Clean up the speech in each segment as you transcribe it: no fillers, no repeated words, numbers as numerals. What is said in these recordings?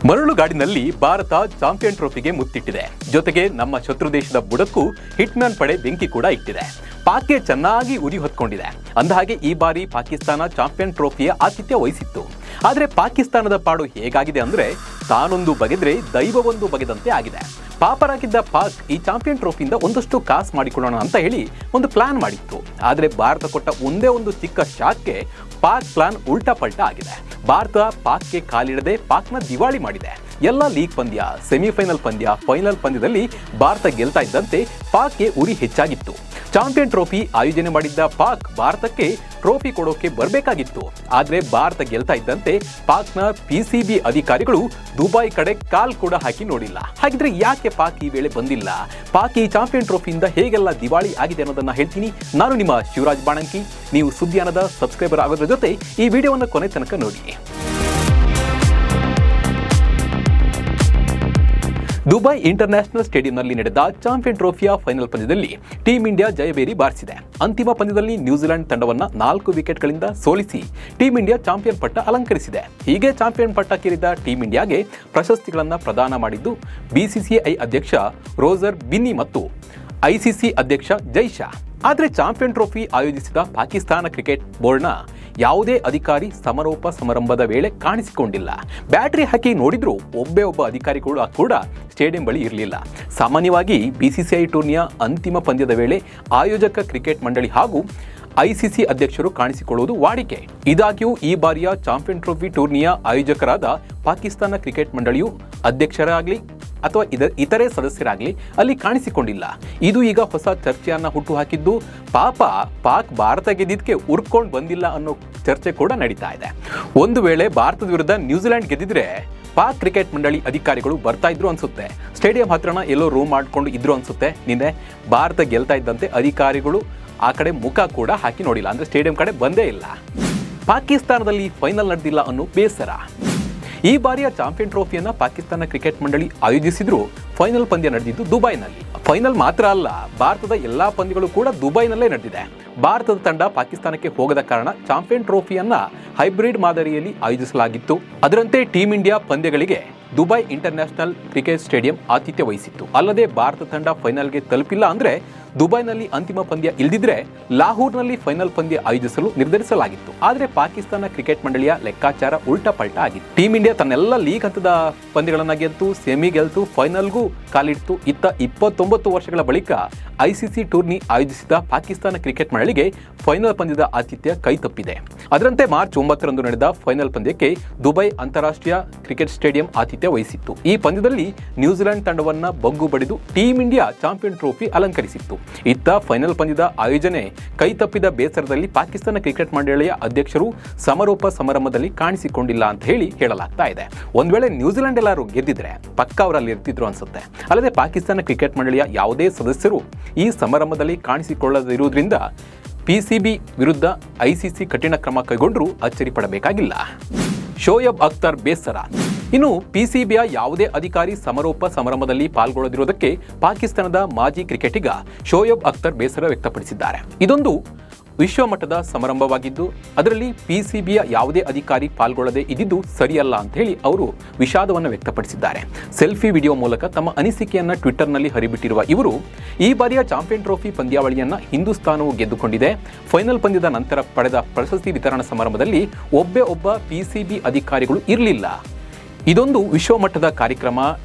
ಮರಳುಗಾಡಿನಲ್ಲಿ Bharat champion ಟ್ರೋಫಿಗೆ ಮುತ್ತಿಟ್ಟಿದೆ. ಜೊತೆಗೆ ನಮ್ಮ ಶತ್ರು ದೇಶದ ಬುಡಕ್ಕೂ ಹಿಟ್ಮ್ಯಾನ್ ಪಡೆ ಬೆಂಕಿ ಕೂಡ ಇಟ್ಟಿದೆ. ಪಾಕ್ಗೆ ಚೆನ್ನಾಗಿ ಉರಿ ಹೊತ್ಕೊಂಡಿದೆ. ಅಂದಹಾಗೆ ಈ ಬಾರಿ ಪಾಕಿಸ್ತಾನ ಚಾಂಪಿಯನ್ ಟ್ರೋಫಿಯ ಆತಿಥ್ಯ ವಹಿಸಿತ್ತು. ಆದರೆ ಪಾಕಿಸ್ತಾನದ ಪಾಡು ಹೇಗಾಗಿದೆ ಅಂದ್ರೆ ತಾನೊಂದು ಬಗೆದ್ರೆ ದೈವವೊಂದು ಬಗೆದಂತೆ ಆಗಿದೆ. ಪಾಪರಾಗಿದ್ದ ಪಾಕ್ ಈ ಚಾಂಪಿಯನ್ ಟ್ರೋಫಿಯಿಂದ ಒಂದಷ್ಟು ಕಾಸು ಮಾಡಿಕೊಳ್ಳೋಣ ಅಂತ ಹೇಳಿ ಒಂದು ಪ್ಲಾನ್ ಮಾಡಿತ್ತು. ಆದರೆ ಭಾರತ ಕೊಟ್ಟ ಒಂದೇ ಒಂದು ಚಿಕ್ಕ ಶಾಕ್ಗೆ ಪಾಕ್ ಪ್ಲಾನ್ ಉಲ್ಟಾ ಪಲ್ಟಾ ಆಗಿದೆ. ಭಾರತ ಪಾಕ್ಗೆ ಕಾಲಿಡದೆ ಪಾಕ್ನ ದಿವಾಳಿ ಮಾಡಿದೆ. ಎಲ್ಲ ಲೀಗ್ ಪಂದ್ಯ, ಸೆಮಿಫೈನಲ್ ಪಂದ್ಯ, ಫೈನಲ್ ಪಂದ್ಯದಲ್ಲಿ ಭಾರತ ಗೆಲ್ತಾ ಇದ್ದಂತೆ ಪಾಕ್ಗೆ ಉರಿ ಹೆಚ್ಚಾಗಿತ್ತು. ಚಾಂಪಿಯನ್ ಟ್ರೋಫಿ ಆಯೋಜನೆ ಮಾಡಿದ್ದ ಪಾಕ್ ಭಾರತಕ್ಕೆ ಟ್ರೋಫಿ ಕೊಡೋಕೆ ಬರಬೇಕಾಗಿತ್ತು. ಆದರೆ ಭಾರತ ಗೆಲ್ತಾ ಇದ್ದಂತೆ ಪಾಕ್ನ PCB ಅಧಿಕಾರಿಗಳು ದುಬೈ ಕಡೆ ಕಾಲ್ ಕೂಡ ಹಾಕಿ ನೋಡಿಲ್ಲ. ಹಾಗಿದ್ರೆ ಯಾಕೆ ಪಾಕ್ ಈ ವೇಳೆ ಬಂದಿಲ್ಲ? ಪಾಕ್ ಈ ಚಾಂಪಿಯನ್ ಟ್ರೋಫಿಯಿಂದ ಹೇಗೆಲ್ಲ ದಿವಾಳಿ ಆಗಿದೆ ಅನ್ನೋದನ್ನ ಹೇಳ್ತೀನಿ. ನಾನು ನಿಮ್ಮ ಶಿವರಾಜ್ ಬಾಣಂಕಿ. ನೀವು ಸುದ್ದಿಯಾನದ ಸಬ್ಸ್ಕ್ರೈಬರ್ ಆಗೋದ್ರ ಜೊತೆ ಈ ವಿಡಿಯೋವನ್ನು ಕೊನೆ ತನಕ ನೋಡಿ. ದುಬೈ ಇಂಟರ್ನ್ಯಾಷನಲ್ ಸ್ಟೇಡಿಯಂನಲ್ಲಿ ನಡೆದ ಚಾಂಪಿಯನ್ ಟ್ರೋಫಿಯ ಫೈನಲ್ ಪಂದ್ಯದಲ್ಲಿ ಟೀಂ ಇಂಡಿಯಾ ಜಯಬೇರಿ ಬಾರಿಸಿದೆ. ಅಂತಿಮ ಪಂದ್ಯದಲ್ಲಿ ನ್ಯೂಜಿಲೆಂಡ್ ತಂಡವನ್ನು 4 ವಿಕೆಟ್ಗಳಿಂದ ಸೋಲಿಸಿ ಟೀಂ ಇಂಡಿಯಾ ಚಾಂಪಿಯನ್ ಪಟ್ಟ ಅಲಂಕರಿಸಿದೆ. ಹೀಗೆ ಚಾಂಪಿಯನ್ ಪಟ್ಟಕ್ಕೇರಿದ ಟೀಂ ಇಂಡಿಯಾಗೆ ಪ್ರಶಸ್ತಿಗಳನ್ನು ಪ್ರದಾನ ಮಾಡಿದ್ದು BCCI ಅಧ್ಯಕ್ಷ ರೋಜರ್ ಬಿನ್ನಿ ಮತ್ತು ICC ಅಧ್ಯಕ್ಷ ಜೈಶಾ. ಆದರೆ ಚಾಂಪಿಯನ್ ಟ್ರೋಫಿ ಆಯೋಜಿಸಿದ ಪಾಕಿಸ್ತಾನ ಕ್ರಿಕೆಟ್ ಬೋರ್ಡ್ನ ಯಾವುದೇ ಅಧಿಕಾರಿ ಸಮಾರೋಪ ಸಮಾರಂಭದ ವೇಳೆ ಕಾಣಿಸಿಕೊಂಡಿಲ್ಲ. ಬ್ಯಾಟರಿ ಹಾಕಿ ನೋಡಿದ್ರು ಒಬ್ಬ ಅಧಿಕಾರಿಗಳು ಕೂಡ ಸ್ಟೇಡಿಯಂ ಬಳಿ ಇರಲಿಲ್ಲ. ಸಾಮಾನ್ಯವಾಗಿ BCCI ಟೂರ್ನಿಯ ಅಂತಿಮ ಪಂದ್ಯದ ವೇಳೆ ಆಯೋಜಕ ಕ್ರಿಕೆಟ್ ಮಂಡಳಿ ಹಾಗೂ ICC ಅಧ್ಯಕ್ಷರು ಕಾಣಿಸಿಕೊಳ್ಳುವುದು ವಾಡಿಕೆ. ಇದಾಗ್ಯೂ ಈ ಬಾರಿಯ ಚಾಂಪಿಯನ್ ಟ್ರೋಫಿ ಟೂರ್ನಿಯ ಆಯೋಜಕರಾದ ಪಾಕಿಸ್ತಾನ ಕ್ರಿಕೆಟ್ ಮಂಡಳಿಯು ಅಧ್ಯಕ್ಷರಾಗಲಿ ಅಥವಾ ಇತರೆ ಸದಸ್ಯರಾಗಲಿ ಅಲ್ಲಿ ಕಾಣಿಸಿಕೊಂಡಿಲ್ಲ. ಇದು ಈಗ ಹೊಸ ಚರ್ಚೆಯನ್ನ ಹುಟ್ಟುಹಾಕಿದ್ದು ಪಾಕ್ ಭಾರತ ಗೆದ್ದಿದ್ದಕ್ಕೆ ಉರ್ಕೊಂಡು ಬಂದಿಲ್ಲ ಅನ್ನೋ ಚರ್ಚೆ ಕೂಡ ನಡೀತಾ ಇದೆ. ಒಂದು ವೇಳೆ ಭಾರತದ ವಿರುದ್ಧ ನ್ಯೂಜಿಲೆಂಡ್ ಗೆದ್ದಿದ್ರೆ ಪಾಕ್ ಕ್ರಿಕೆಟ್ ಮಂಡಳಿ ಅಧಿಕಾರಿಗಳು ಬರ್ತಾ ಇದ್ರು ಅನ್ಸುತ್ತೆ. ಸ್ಟೇಡಿಯಂ ಹತ್ರನ ಎಲ್ಲೋ ರೂಮ್ ಮಾಡ್ಕೊಂಡು ಇದ್ರು ಅನ್ಸುತ್ತೆ. ನಿನ್ನೆ ಭಾರತ ಗೆಲ್ತಾ ಇದ್ದಂತೆ ಅಧಿಕಾರಿಗಳು ಆ ಕಡೆ ಮುಖ ಕೂಡ ಹಾಕಿ ನೋಡಿಲ್ಲ, ಅಂದ್ರೆ ಸ್ಟೇಡಿಯಂ ಕಡೆ ಬಂದೇ ಇಲ್ಲ. ಪಾಕಿಸ್ತಾನದಲ್ಲಿ ಫೈನಲ್ ನಡೆದಿಲ್ಲ ಅನ್ನೋ ಬೇಸರ. ಈ ಬಾರಿಯ ಚಾಂಪಿಯನ್ ಟ್ರೋಫಿಯನ್ನ ಪಾಕಿಸ್ತಾನ ಕ್ರಿಕೆಟ್ ಮಂಡಳಿ ಆಯೋಜಿಸಿದ್ರು ಫೈನಲ್ ಪಂದ್ಯ ನಡೆದಿದ್ದು ದುಬೈನಲ್ಲಿ. ಫೈನಲ್ ಮಾತ್ರ ಅಲ್ಲ, ಭಾರತದ ಎಲ್ಲಾ ಪಂದ್ಯಗಳು ಕೂಡ ದುಬೈನಲ್ಲೇ ನಡೆದಿದೆ. ಭಾರತದ ತಂಡ ಪಾಕಿಸ್ತಾನಕ್ಕೆ ಹೋಗದ ಕಾರಣ ಚಾಂಪಿಯನ್ ಟ್ರೋಫಿಯನ್ನ ಹೈಬ್ರಿಡ್ ಮಾದರಿಯಲ್ಲಿ ಆಯೋಜಿಸಲಾಗಿತ್ತು. ಅದರಂತೆ ಟೀಂ ಇಂಡಿಯಾ ಪಂದ್ಯಗಳಿಗೆ ದುಬೈ ಇಂಟರ್ನ್ಯಾಷನಲ್ ಕ್ರಿಕೆಟ್ ಸ್ಟೇಡಿಯಂ ಆತಿಥ್ಯ ವಹಿಸಿತ್ತು. ಅಲ್ಲದೆ ಭಾರತ ತಂಡ ಫೈನಲ್ಗೆ ತಲುಪಿಲ್ಲ ಅಂದ್ರೆ ದುಬೈನಲ್ಲಿ ಅಂತಿಮ ಪಂದ್ಯ ಇಲ್ದಿದ್ರೆ ಲಾಹೋರ್ನಲ್ಲಿ ಫೈನಲ್ ಪಂದ್ಯ ಆಯೋಜಿಸಲು ನಿರ್ಧರಿಸಲಾಗಿತ್ತು. ಆದರೆ ಪಾಕಿಸ್ತಾನ ಕ್ರಿಕೆಟ್ ಮಂಡಳಿಯ ಲೆಕ್ಕಾಚಾರ ಉಲ್ಟಾ ಪಲ್ಟಾ ಆಗಿತ್ತು. ಟೀಂ ಇಂಡಿಯಾ ತನ್ನೆಲ್ಲ ಲೀಗ್ ಹಂತದ ಪಂದ್ಯಗಳನ್ನ ಗೆಲ್ತು, ಸೆಮಿ ಗೆಲ್ತು, ಫೈನಲ್ಗೂ ಕಾಲಿಡ್ತು. ಇತ್ತ 29 ವರ್ಷಗಳ ಬಳಿಕ ICC ಟೂರ್ನಿ ಆಯೋಜಿಸಿದ ಪಾಕಿಸ್ತಾನ ಕ್ರಿಕೆಟ್ ಮಂಡಳಿಗೆ ಫೈನಲ್ ಪಂದ್ಯದ ಆತಿಥ್ಯ ಕೈ ತಪ್ಪಿದೆ. ಅದರಂತೆ ಮಾರ್ಚ್ 9ರಂದು ನಡೆದ ಫೈನಲ್ ಪಂದ್ಯಕ್ಕೆ ದುಬೈ ಅಂತಾರಾಷ್ಟ್ರೀಯ ಕ್ರಿಕೆಟ್ ಸ್ಟೇಡಿಯಂ ಆತಿಥ್ಯ ವಹಿಸಿತ್ತು. ಈ ಪಂದ್ಯದಲ್ಲಿ ನ್ಯೂಜಿಲೆಂಡ್ ತಂಡವನ್ನ ಬಗ್ಗು ಬಡಿದು ಟೀಂ ಇಂಡಿಯಾ ಚಾಂಪಿಯನ್ ಟ್ರೋಫಿ ಅಲಂಕರಿಸಿತ್ತು. ಇತ್ತ ಫೈನಲ್ ಪಂದ್ಯದ ಆಯೋಜನೆ ಕೈ ತಪ್ಪಿದ ಬೇಸರದಲ್ಲಿ ಪಾಕಿಸ್ತಾನ ಕ್ರಿಕೆಟ್ ಮಂಡಳಿಯ ಅಧ್ಯಕ್ಷರು ಸಮಾರೋಪ ಸಮಾರಂಭದಲ್ಲಿ ಕಾಣಿಸಿಕೊಂಡಿಲ್ಲ ಅಂತ ಹೇಳಲಾಗ್ತಾ ಇದೆ. ಒಂದ್ ವೇಳೆ ನ್ಯೂಜಿಲೆಂಡ್ ಎಲ್ಲರೂ ಗೆದ್ದಿದ್ರೆ ಪಕ್ಕ ಅವರಲ್ಲಿ ಇರ್ತಿದ್ರು ಅನ್ಸುತ್ತೆ. ಅಲ್ಲದೆ ಪಾಕಿಸ್ತಾನ ಕ್ರಿಕೆಟ್ ಮಂಡಳಿಯ ಯಾವುದೇ ಸದಸ್ಯರು ಈ ಸಮಾರಂಭದಲ್ಲಿ ಕಾಣಿಸಿಕೊಳ್ಳದಿರುವುದರಿಂದ PCB ವಿರುದ್ಧ ICC ಕಠಿಣ ಕ್ರಮ ಕೈಗೊಂಡರೂ ಅಚ್ಚರಿ ಪಡಬೇಕಾಗಿಲ್ಲ. ಶೋಯಬ್ ಅಖ್ತರ್ ಬೇಸರ. ಇನ್ನು PCBಯ ಯಾವುದೇ ಅಧಿಕಾರಿ ಸಮಾರೋಪ ಸಮಾರಂಭದಲ್ಲಿ ಪಾಲ್ಗೊಳ್ಳದಿರುವುದಕ್ಕೆ ಪಾಕಿಸ್ತಾನದ ಮಾಜಿ ಕ್ರಿಕೆಟಿಗ ಶೋಯಬ್ ಅಖ್ತರ್ ಬೇಸರ ವ್ಯಕ್ತಪಡಿಸಿದ್ದಾರೆ. ಇದೊಂದು ವಿಶ್ವಮಟ್ಟದ ಸಮಾರಂಭವಾಗಿದ್ದು ಅದರಲ್ಲಿ PCBಯ ಯಾವುದೇ ಅಧಿಕಾರಿ ಪಾಲ್ಗೊಳ್ಳದೆ ಇದ್ದಿದ್ದು ಸರಿಯಲ್ಲ ಅಂತ ಹೇಳಿ ಅವರು ವಿಷಾದವನ್ನು ವ್ಯಕ್ತಪಡಿಸಿದ್ದಾರೆ. ಸೆಲ್ಫಿ ವಿಡಿಯೋ ಮೂಲಕ ತಮ್ಮ ಅನಿಸಿಕೆಯನ್ನ ಟ್ವಿಟರ್ನಲ್ಲಿ ಹರಿಬಿಟ್ಟಿರುವ ಇವರು, ಈ ಬಾರಿಯ ಚಾಂಪಿಯನ್ ಟ್ರೋಫಿ ಪಂದ್ಯಾವಳಿಯನ್ನ ಹಿಂದೂಸ್ತಾನವು ಗೆದ್ದುಕೊಂಡಿದೆ. ಫೈನಲ್ ಪಂದ್ಯದ ನಂತರ ಪಡೆದ ಪ್ರಶಸ್ತಿ ವಿತರಣಾ ಸಮಾರಂಭದಲ್ಲಿ ಒಬ್ಬ PCB ಅಧಿಕಾರಿಗಳು ಇರಲಿಲ್ಲ. ಇದೊಂದು ವಿಶ್ವಮಟ್ಟದ ಕಾರ್ಯಕ್ರಮ.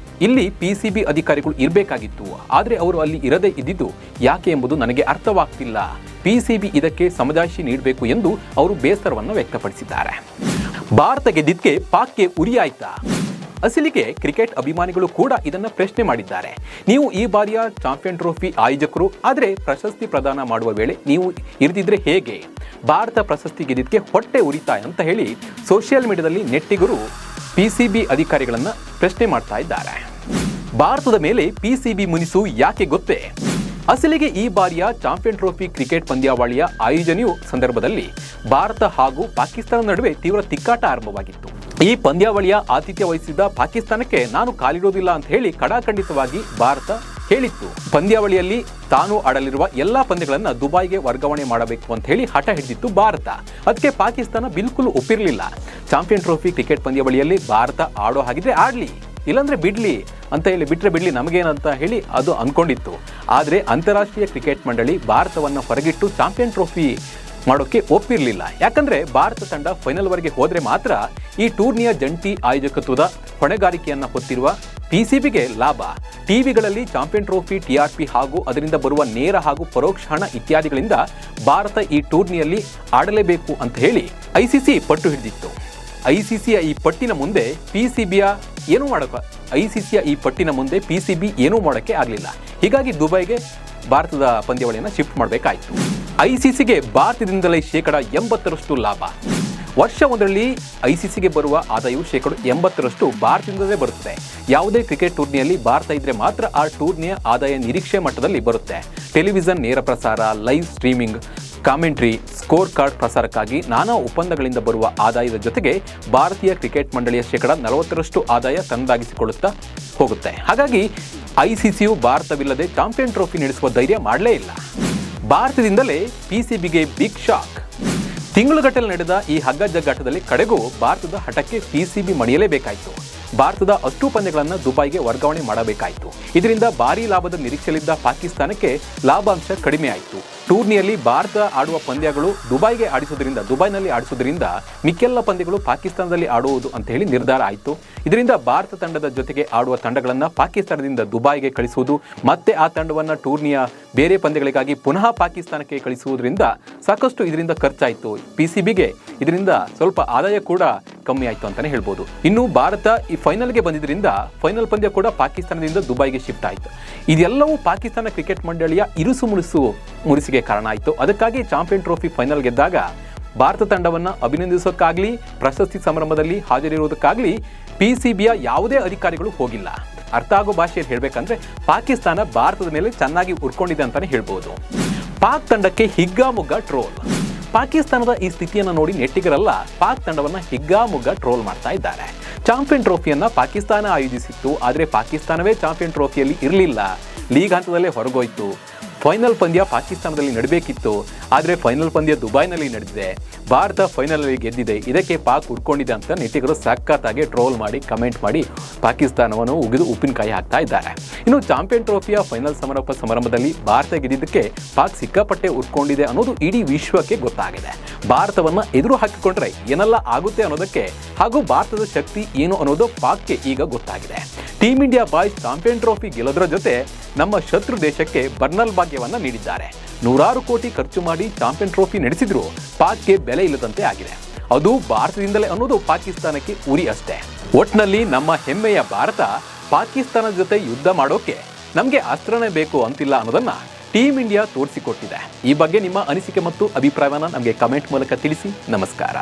ಇಲ್ಲಿ PCB ಅಧಿಕಾರಿಗಳು ಇರಬೇಕಾಗಿತ್ತು, ಆದರೆ ಅವರು ಅಲ್ಲಿ ಇರದೇ ಇದ್ದಿದ್ದು ಯಾಕೆ ಎಂಬುದು ನನಗೆ ಅರ್ಥವಾಗ್ತಿಲ್ಲ. PCB ಇದಕ್ಕೆ ಸಮಜಾಯಿಷಿ ನೀಡಬೇಕು ಎಂದು ಅವರು ಬೇಸರವನ್ನು ವ್ಯಕ್ತಪಡಿಸಿದ್ದಾರೆ. ಭಾರತ ಗೆದ್ದಿದ್ದಕ್ಕೆ ಪಾಕ್ಗೆ ಉರಿಯಾಯ್ತಾ? ಅಸಲಿಗೆ ಕ್ರಿಕೆಟ್ ಅಭಿಮಾನಿಗಳು ಕೂಡ ಇದನ್ನ ಪ್ರಶ್ನೆ ಮಾಡಿದ್ದಾರೆ. ನೀವು ಈ ಬಾರಿಯ ಚಾಂಪಿಯನ್ ಟ್ರೋಫಿ ಆಯೋಜಕರು, ಆದರೆ ಪ್ರಶಸ್ತಿ ಪ್ರದಾನ ಮಾಡುವ ವೇಳೆ ನೀವು ಇರ್ದಿದ್ರೆ ಹೇಗೆ? ಭಾರತ ಪ್ರಶಸ್ತಿ ಗೆದ್ದಿದ್ದಕ್ಕೆ ಹೊಟ್ಟೆ ಉರಿತಾ ಅಂತ ಹೇಳಿ ಸೋಷಿಯಲ್ ಮೀಡಿಯಾದಲ್ಲಿ ನೆಟ್ಟಿಗರು PCB ಅಧಿಕಾರಿಗಳನ್ನ ಪ್ರಶ್ನೆ ಮಾಡ್ತಾ ಇದ್ದಾರೆ. ಭಾರತದ ಮೇಲೆ PCB ಮುನಿಸು ಯಾಕೆ ಗೊತ್ತೇ? ಅಸಲಿಗೆ ಈ ಬಾರಿಯ ಚಾಂಪಿಯನ್ ಟ್ರೋಫಿ ಕ್ರಿಕೆಟ್ ಪಂದ್ಯಾವಳಿಯ ಆಯೋಜನೆಯು ಸಂದರ್ಭದಲ್ಲಿ ಭಾರತ ಹಾಗೂ ಪಾಕಿಸ್ತಾನ ನಡುವೆ ತೀವ್ರ ತಿಕ್ಕಾಟ ಆರಂಭವಾಗಿತ್ತು. ಈ ಪಂದ್ಯಾವಳಿಯ ಆತಿಥ್ಯ ವಹಿಸಿದ್ದ ಪಾಕಿಸ್ತಾನಕ್ಕೆ ನಾನು ಕಾಲಿಡೋದಿಲ್ಲ ಅಂತ ಹೇಳಿ ಖಡಾಖಂಡಿತವಾಗಿ ಭಾರತ ಹೇಳಿತ್ತು. ಪಂದ್ಯಾವಳಿಯಲ್ಲಿ ತಾನು ಆಡಲಿರುವ ಎಲ್ಲಾ ಪಂದ್ಯಗಳನ್ನು ದುಬೈಗೆ ವರ್ಗಾವಣೆ ಮಾಡಬೇಕು ಅಂತ ಹೇಳಿ ಹಠ ಹಿಡಿದಿತ್ತು ಭಾರತ. ಅದಕ್ಕೆ ಪಾಕಿಸ್ತಾನ ಬಿಲ್ಕುಲ್ ಒಪ್ಪಿರಲಿಲ್ಲ. ಚಾಂಪಿಯನ್ ಟ್ರೋಫಿ ಕ್ರಿಕೆಟ್ ಪಂದ್ಯಾವಳಿಯಲ್ಲಿ ಭಾರತ ಆಡೋ ಹಾಗಿದ್ರೆ ಆಡ್ಲಿ, ಇಲ್ಲಾಂದ್ರೆ ಬಿಡ್ಲಿ ಅಂತ ಹೇಳಿ, ಬಿಡ್ಲಿ ನಮಗೇನಂತ ಹೇಳಿ ಅದು ಅನ್ಕೊಂಡಿತ್ತು. ಆದರೆ ಅಂತಾರಾಷ್ಟ್ರೀಯ ಕ್ರಿಕೆಟ್ ಮಂಡಳಿ ಭಾರತವನ್ನು ಹೊರಗಿಟ್ಟು ಚಾಂಪಿಯನ್ ಟ್ರೋಫಿ ಮಾಡೋಕ್ಕೆ ಒಪ್ಪಿರಲಿಲ್ಲ. ಯಾಕಂದ್ರೆ ಭಾರತ ತಂಡ ಫೈನಲ್ವರೆಗೆ ಹೋದ್ರೆ ಮಾತ್ರ ಈ ಟೂರ್ನಿಯ ಜಂಟಿ ಆಯೋಜಕತ್ವದ ಹೊಣೆಗಾರಿಕೆಯನ್ನು ಹೊತ್ತಿರುವ PCBಗೆ ಲಾಭ. ಟಿವಿಗಳಲ್ಲಿ ಚಾಂಪಿಯನ್ ಟ್ರೋಫಿ, TRP ಹಾಗೂ ಅದರಿಂದ ಬರುವ ನೇರ ಹಾಗೂ ಪರೋಕ್ಷ ಹಣ ಇತ್ಯಾದಿಗಳಿಂದ ಭಾರತ ಈ ಟೂರ್ನಿಯಲ್ಲಿ ಆಡಲೇಬೇಕು ಅಂತ ಹೇಳಿ ICC ಪಟ್ಟು ಹಿಡಿದಿತ್ತು. ICCಯ ಈ ಪಟ್ಟಿನ ಮುಂದೆ PCB ಏನೂ ಮಾಡೋಕ್ಕೆ ಆಗಲಿಲ್ಲ. ಹೀಗಾಗಿ ದುಬೈಗೆ ಭಾರತದ ಪಂದ್ಯಾವಳಿಯನ್ನು ಶಿಫ್ಟ್ ಮಾಡಬೇಕಾಯಿತು. ICCಗೆ ಭಾರತದಿಂದಲೇ 80% ಲಾಭ. ವರ್ಷ ಒಂದರಲ್ಲಿ ICCಗೆ ಬರುವ ಆದಾಯವು 80% ಭಾರತದಿಂದಲೇ ಬರುತ್ತದೆ. ಯಾವುದೇ ಕ್ರಿಕೆಟ್ ಟೂರ್ನಿಯಲ್ಲಿ ಭಾರತ ಇದ್ರೆ ಮಾತ್ರ ಆ ಟೂರ್ನಿಯ ಆದಾಯ ನಿರೀಕ್ಷೆ ಮಟ್ಟದಲ್ಲಿ ಬರುತ್ತೆ. ಟೆಲಿವಿಷನ್ ನೇರ ಪ್ರಸಾರ, live streaming, commentary, score card ಪ್ರಸಾರಕ್ಕಾಗಿ ನಾನಾ ಒಪ್ಪಂದಗಳಿಂದ ಬರುವ ಆದಾಯದ ಜೊತೆಗೆ ಭಾರತೀಯ ಕ್ರಿಕೆಟ್ ಮಂಡಳಿಯ 40% ಆದಾಯ ತನ್ನದಾಗಿಸಿಕೊಳ್ಳುತ್ತಾ ಹೋಗುತ್ತೆ. ಹಾಗಾಗಿ ICCಯು ಭಾರತವಿಲ್ಲದೆ ಚಾಂಪಿಯನ್ ಟ್ರೋಫಿ ನಡೆಸುವ ಧೈರ್ಯ ಮಾಡಲೇ ಇಲ್ಲ. ಭಾರತದಿಂದಲೇ PCBಗೆ ಬಿಗ್ ಶಾಕ್. ತಿಂಗಳುಗಟ್ಟಲೆ ನಡೆದ ಈ ಹಗ್ಗಜಗ್ಗಾಟದಲ್ಲಿ ಕಡೆಗೂ ಭಾರತದ ಹಠಕ್ಕೆ PCB ಮಣಿಯಲೇಬೇಕಾಯಿತು. ಭಾರತದ ಅಷ್ಟೂ ಪಂದ್ಯಗಳನ್ನು ದುಬೈಗೆ ವರ್ಗಾವಣೆ ಮಾಡಬೇಕಾಯಿತು. ಇದರಿಂದ ಭಾರೀ ಲಾಭದ ನಿರೀಕ್ಷೆಯಲ್ಲಿದ್ದ ಪಾಕಿಸ್ತಾನಕ್ಕೆ ಲಾಭಾಂಶ ಕಡಿಮೆ ಆಯಿತು. ಟೂರ್ನಿಯಲ್ಲಿ ಭಾರತ ಆಡುವ ಪಂದ್ಯಗಳು ದುಬೈನಲ್ಲಿ ಆಡಿಸುವುದರಿಂದ ಮಿಕ್ಕೆಲ್ಲ ಪಂದ್ಯಗಳು ಪಾಕಿಸ್ತಾನದಲ್ಲಿ ಆಡುವುದು ಅಂತ ಹೇಳಿ ನಿರ್ಧಾರ ಆಯಿತು. ಇದರಿಂದ ಭಾರತ ತಂಡದ ಜೊತೆಗೆ ಆಡುವ ತಂಡಗಳನ್ನು ಪಾಕಿಸ್ತಾನದಿಂದ ದುಬೈಗೆ ಕಳಿಸುವುದು, ಮತ್ತೆ ಆ ತಂಡವನ್ನು ಟೂರ್ನಿಯ ಬೇರೆ ಪಂದ್ಯಗಳಿಗಾಗಿ ಪುನಃ ಪಾಕಿಸ್ತಾನಕ್ಕೆ ಕಳಿಸುವುದರಿಂದ ಸಾಕಷ್ಟು ಇದರಿಂದ ಖರ್ಚಾಯಿತು. PCBಗೆ ಇದರಿಂದ ಸ್ವಲ್ಪ ಆದಾಯ ಕೂಡ ಕಮ್ಮಿ ಆಯಿತು ಅಂತಲೇ ಹೇಳ್ಬೋದು. ಇನ್ನು ಭಾರತ ಈ ಫೈನಲ್ಗೆ ಬಂದಿದ್ದರಿಂದ ಫೈನಲ್ ಪಂದ್ಯ ಕೂಡ ಪಾಕಿಸ್ತಾನದಿಂದ ದುಬೈಗೆ ಶಿಫ್ಟ್ ಆಯಿತು. ಇದೆಲ್ಲವೂ ಪಾಕಿಸ್ತಾನ ಕ್ರಿಕೆಟ್ ಮಂಡಳಿಯ ಮುರಿಸಿಗೆ ಕಾರಣ ಆಯಿತು. ಅದಕ್ಕಾಗಿ ಚಾಂಪಿಯನ್ ಟ್ರೋಫಿ ಫೈನಲ್ ಗೆದ್ದಾಗ ಭಾರತ ತಂಡವನ್ನು ಅಭಿನಂದಿಸೋಕ್ಕಾಗಲಿ, ಪ್ರಶಸ್ತಿ ಸಮಾರಂಭದಲ್ಲಿ ಹಾಜರಿರುವುದಕ್ಕಾಗಲಿ PCBಯ ಯಾವುದೇ ಅಧಿಕಾರಿಗಳು ಹೋಗಿಲ್ಲ. ಅರ್ಥ ಆಗೋ ಭಾಷೆಯಲ್ಲಿ ಹೇಳಬೇಕಂದ್ರೆ ಪಾಕಿಸ್ತಾನ ಭಾರತದ ಮೇಲೆ ಚೆನ್ನಾಗಿ ಉರ್ಕೊಂಡಿದೆ ಅಂತಲೇ ಹೇಳ್ಬೋದು. ಪಾಕ್ ತಂಡಕ್ಕೆ ಹಿಗ್ಗಾಮುಗ್ಗಾ ಟ್ರೋಲ್. ಪಾಕಿಸ್ತಾನದ ಈ ಸ್ಥಿತಿಯನ್ನು ನೋಡಿ ನೆಟ್ಟಿಗರೆಲ್ಲ ಪಾಕ್ ತಂಡವನ್ನು ಹಿಗ್ಗಾಮುಗ್ಗಾ ಟ್ರೋಲ್ ಮಾಡ್ತಾ ಇದ್ದಾರೆ. ಚಾಂಪಿಯನ್ ಟ್ರೋಫಿಯನ್ನು ಪಾಕಿಸ್ತಾನ ಆಯೋಜಿಸಿತ್ತು, ಆದರೆ ಪಾಕಿಸ್ತಾನವೇ ಚಾಂಪಿಯನ್ ಟ್ರೋಫಿಯಲ್ಲಿ ಇರಲಿಲ್ಲ. ಲೀಗ್ ಹಂತದಲ್ಲೇ ಹೊರಗೋಯ್ತು. ಫೈನಲ್ ಪಂದ್ಯ ಪಾಕಿಸ್ತಾನದಲ್ಲಿ ನಡೆಯಬೇಕಿತ್ತು, ಆದರೆ ಫೈನಲ್ ಪಂದ್ಯ ದುಬೈನಲ್ಲಿ ನಡೆದಿದೆ. ಭಾರತ ಫೈನಲಲ್ಲಿ ಗೆದ್ದಿದೆ. ಇದಕ್ಕೆ ಪಾಕ್ ಉಡ್ಕೊಂಡಿದೆ ಅಂತ ನೆಟ್ಟಿಗರು ಸಖತ್ತಾಗಿ ಟ್ರೋಲ್ ಮಾಡಿ, ಕಮೆಂಟ್ ಮಾಡಿ ಪಾಕಿಸ್ತಾನವನ್ನು ಉಗಿದು ಉಪ್ಪಿನಕಾಯಿ ಹಾಕ್ತಾ ಇದ್ದಾರೆ. ಇನ್ನು ಚಾಂಪಿಯನ್ ಟ್ರೋಫಿಯ ಫೈನಲ್ ಸಮಾರಂಭದಲ್ಲಿ ಭಾರತ ಗೆದ್ದಿದ್ದಕ್ಕೆ ಪಾಕ್ ಸಿಕ್ಕಾಪಟ್ಟೆ ಉಡ್ಕೊಂಡಿದೆ ಅನ್ನೋದು ಇಡೀ ವಿಶ್ವಕ್ಕೆ ಗೊತ್ತಾಗಿದೆ. ಭಾರತವನ್ನು ಎದುರು ಹಾಕಿಕೊಂಡ್ರೆ ಏನೆಲ್ಲ ಆಗುತ್ತೆ ಅನ್ನೋದಕ್ಕೆ ಹಾಗೂ ಭಾರತದ ಶಕ್ತಿ ಏನು ಅನ್ನೋದು ಪಾಕ್ಗೆ ಈಗ ಗೊತ್ತಾಗಿದೆ. Team India boys champion trophy ಗೆಲ್ಲೋದ್ರ ಜೊತೆ ನಮ್ಮ ಶತ್ರು ದೇಶಕ್ಕೆ ಬರ್ನಲ್ ಭಾಗ್ಯವನ್ನು ನೀಡಿದ್ದಾರೆ. 100 ಕೋಟಿ ಖರ್ಚು ಮಾಡಿ ಚಾಂಪಿಯನ್ ಟ್ರೋಫಿ ನಡೆಸಿದ್ರು ಪಾಕ್ಗೆ ಬೆಲೆ ಇಲ್ಲದಂತೆ ಆಗಿದೆ. ಅದು ಭಾರತದಿಂದಲೇ ಅನ್ನೋದು ಪಾಕಿಸ್ತಾನಕ್ಕೆ ಉರಿ ಅಷ್ಟೇ. ಒಟ್ನಲ್ಲಿ ನಮ್ಮ ಹೆಮ್ಮೆಯ ಭಾರತ ಪಾಕಿಸ್ತಾನದ ಜೊತೆ ಯುದ್ಧ ಮಾಡೋಕೆ ನಮಗೆ ಅಸ್ತ್ರನೇ ಬೇಕು ಅಂತಿಲ್ಲ ಅನ್ನೋದನ್ನ ಟೀಮ್ ಇಂಡಿಯಾ ತೋರಿಸಿಕೊಟ್ಟಿದೆ. ಈ ಬಗ್ಗೆ ನಿಮ್ಮ ಅನಿಸಿಕೆ ಮತ್ತು ಅಭಿಪ್ರಾಯವನ್ನು ನಮಗೆ ಕಮೆಂಟ್ ಮೂಲಕ ತಿಳಿಸಿ. ನಮಸ್ಕಾರ.